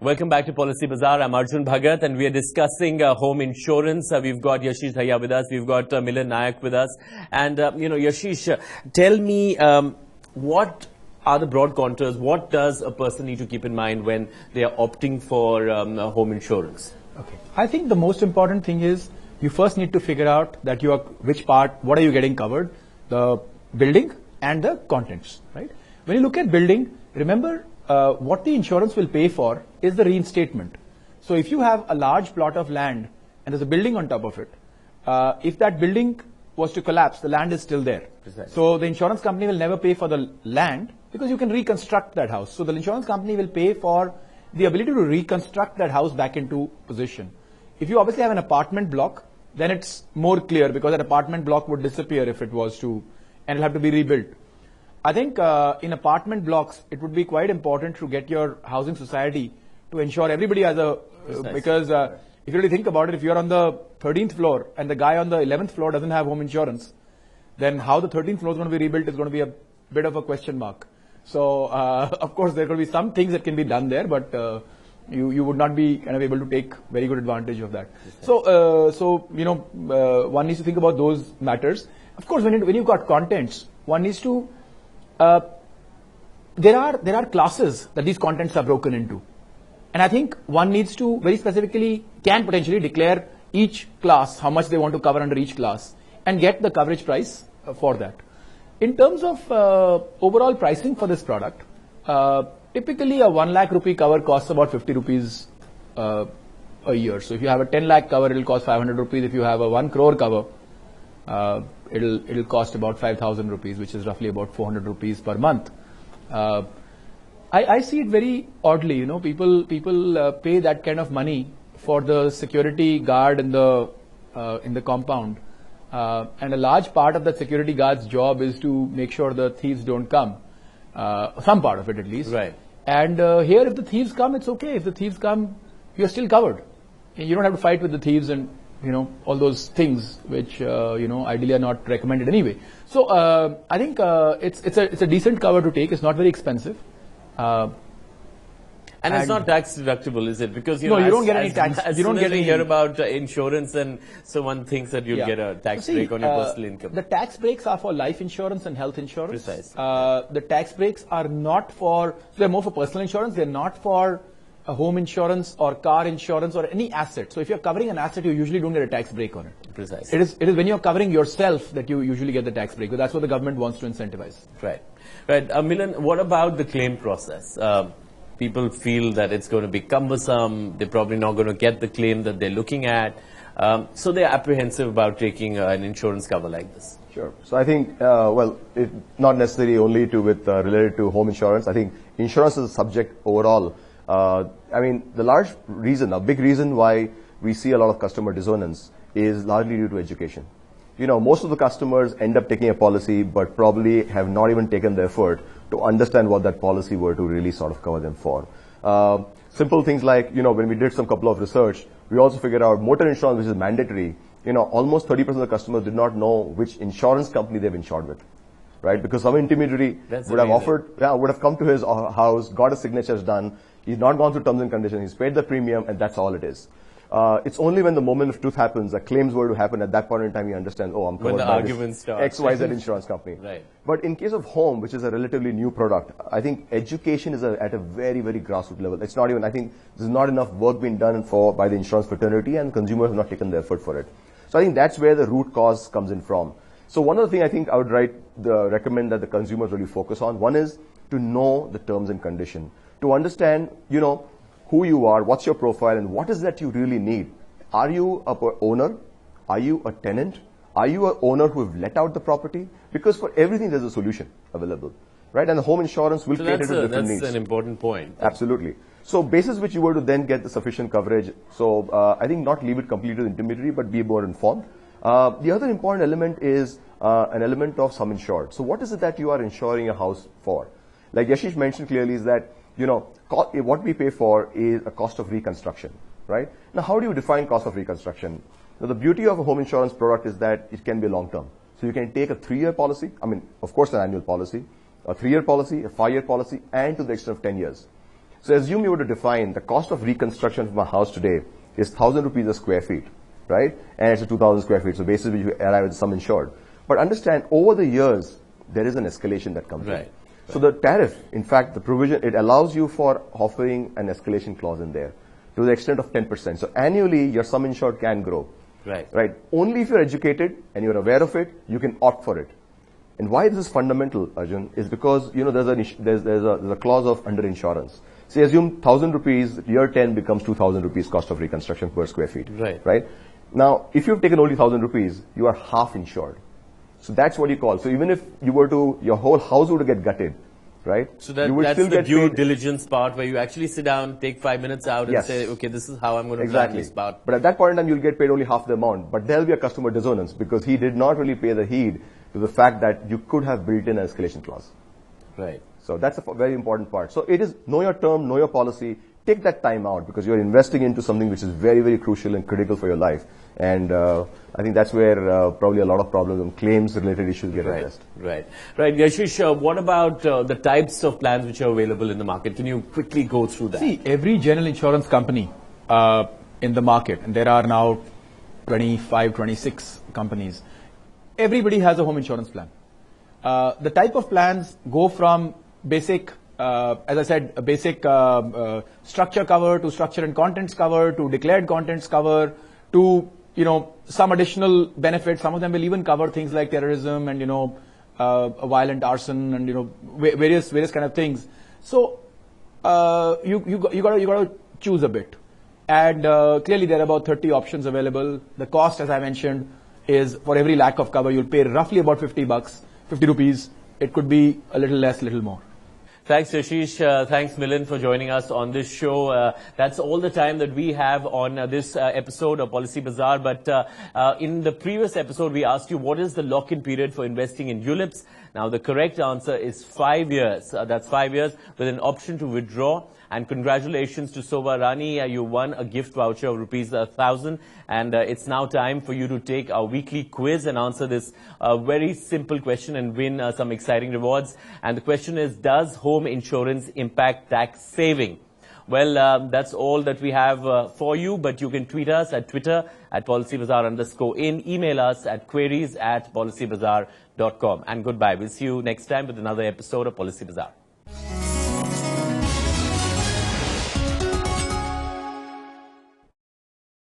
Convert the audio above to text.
Welcome back to Policy Bazaar. I'm Arjun Bhagat and we are discussing home insurance. We've got Yashish Dahiya with us. We've got Milan Naik with us. And, Yashish, tell me what are the broad contours? What does a person need to keep in mind when they are opting for home insurance? Okay. I think the most important thing is you first need to figure out that what are you getting covered? The building and the contents, right? When you look at building, remember what the insurance will pay for is the reinstatement. So if you have a large plot of land and there's a building on top of it, if that building was to collapse, the land is still there. Precisely. So the insurance company will never pay for the land because you can reconstruct that house. So the insurance company will pay for the ability to reconstruct that house back into position. If you obviously have an apartment block, then it's more clear because that apartment block would disappear if it was to, and it'll have to be rebuilt. I think in apartment blocks, it would be quite important to get your housing society to ensure everybody has a, because if you really think about it, if you're on the 13th floor and the guy on the 11th floor doesn't have home insurance, then how the 13th floor is going to be rebuilt is going to be a bit of a question mark. So, of course, there are going to be some things that can be done there, but you would not be kind of able to take very good advantage of that. So, one needs to think about those matters. Of course, when you've got contents, one needs to there are classes that these contents are broken into. And I think one needs to very specifically can potentially declare each class, how much they want to cover under each class and get the coverage price for that. In terms of overall pricing for this product, typically a 1 lakh rupee cover costs about 50 rupees a year. So if you have a 10 lakh cover, it'll cost 500 rupees. If you have a 1 crore cover, it'll cost about 5,000 rupees, which is roughly about 400 rupees per month. I see it very oddly, people pay that kind of money for the security guard in the compound. And a large part of that security guard's job is to make sure the thieves don't come. Some part of it at least. Right. And here if the thieves come, it's okay. If the thieves come, you're still covered. You don't have to fight with the thieves and all those things which, ideally are not recommended anyway. So, I think, it's a decent cover to take. It's not very expensive. And it's not tax deductible, is it? Because, no, you don't get any tax. As you don't get any. Hear about insurance and so one thinks that you'll get a tax break on your personal income. The tax breaks are for life insurance and health insurance. Precisely. The tax breaks are not for, they're more for personal insurance. They're not for a home insurance or car insurance or any asset. So if you're covering an asset, you usually don't get a tax break on it. Precisely. It is when you're covering yourself that you usually get the tax break. But that's what the government wants to incentivize. Right. Right. Milan, what about the claim process? People feel that it's going to be cumbersome. They're probably not going to get the claim that they're looking at. So they're apprehensive about taking an insurance cover like this. Sure. So I think, not necessarily only related to home insurance. I think insurance is a subject overall. A big reason why we see a lot of customer dissonance is largely due to education. Most of the customers end up taking a policy, but probably have not even taken the effort to understand what that policy were to really sort of cover them for. Simple things like, when we did some couple of research, we also figured out motor insurance, which is mandatory, almost 30% of the customers did not know which insurance company they've insured with. Right? Because some intermediary would have come to his house, got his signatures done. He's not gone through terms and conditions. He's paid the premium, and that's all it is. It's only when the moment of truth happens, the claims were to happen at that point in time, you understand, I'm covered by this XYZ insurance company. Right. But in case of home, which is a relatively new product, I think education is at a very, very grassroots level. It's not even, I think there's not enough work being done by the insurance fraternity, and consumers have not taken the effort for it. So I think that's where the root cause comes in from. So one of the things I think I would recommend that the consumers really focus on, one is to know the terms and condition, to understand, who you are, what's your profile, and what is that you really need. Are you a owner? Are you a tenant? Are you an owner who have let out the property? Because for everything, there's a solution available, right? And the home insurance will cater to different needs. That's an important point. Absolutely. So basis which you were to then get the sufficient coverage. So I think not leave it completely to the intermediary, but be more informed. The other important element is an element of sum insured. So what is it that you are insuring a house for? Like Yashish mentioned clearly is that, what we pay for is a cost of reconstruction, right? Now, how do you define cost of reconstruction? Now, the beauty of a home insurance product is that it can be long term. So you can take a 3-year policy, of course an annual policy, a 3-year policy, a 5-year policy, and to the extent of 10 years. So assume you were to define the cost of reconstruction of a house today is 1,000 rupees a square feet, right? And it's a 2,000 square feet. So basically you arrive at sum insured. But understand, over the years, there is an escalation that comes in. So the tariff, in fact, the provision, it allows you for offering an escalation clause in there to the extent of 10%. So annually, your sum insured can grow. Right. Only if you're educated and you're aware of it, you can opt for it. And why this is fundamental, Arjun, is because, you know, there's a clause of underinsurance. Say, assume 1,000 rupees, year 10 becomes 2,000 rupees cost of reconstruction per square feet. Right. Now, if you've taken only 1,000 rupees, you are half insured. So that's what you call. So even if you were to, your whole house would get gutted, right? So that's the due diligence part where you actually sit down, take 5 minutes out and say, okay, this is how I'm going to plan this part. But at that point in time, you'll get paid only half the amount. But there'll be a customer dissonance because he did not really pay the heed to the fact that you could have built in an escalation clause. So that's a very important part. So it is know your term, know your policy, take that time out because you're investing into something which is very, very crucial and critical for your life. And I think that's where probably a lot of problems and claims-related issues get addressed. Right. Yashish, what about the types of plans which are available in the market? Can you quickly go through that? See, every general insurance company in the market, and there are now 25, 26 companies, everybody has a home insurance plan. The type of plans go from basic, as I said, a basic structure cover to structure and contents cover to declared contents cover to, you know, some additional benefits. Some of them will even cover things like terrorism and, you know, violent arson and, you know, various kind of things. So you gotta choose a bit. And clearly there are about 30 options available. The cost, as I mentioned, is for every lakh of cover, you'll pay roughly about 50 rupees. It could be a little less, little more. Thanks, Yashish. Thanks, Milan, for joining us on this show. That's all the time that we have on this episode of Policy Bazaar. But in the previous episode, we asked you what is the lock-in period for investing in ULIPs. Now, the correct answer is 5 years. That's 5 years with an option to withdraw. And congratulations to Sova Rani. You won a gift voucher of rupees 1,000. And it's now time for you to take our weekly quiz and answer this very simple question and win some exciting rewards. And the question is, does home insurance impact tax saving? Well, that's all that we have for you, but you can tweet us at Twitter at PolicyBazaar_in, email us at queries@policybazaar.com. And goodbye. We'll see you next time with another episode of Policy Bazaar.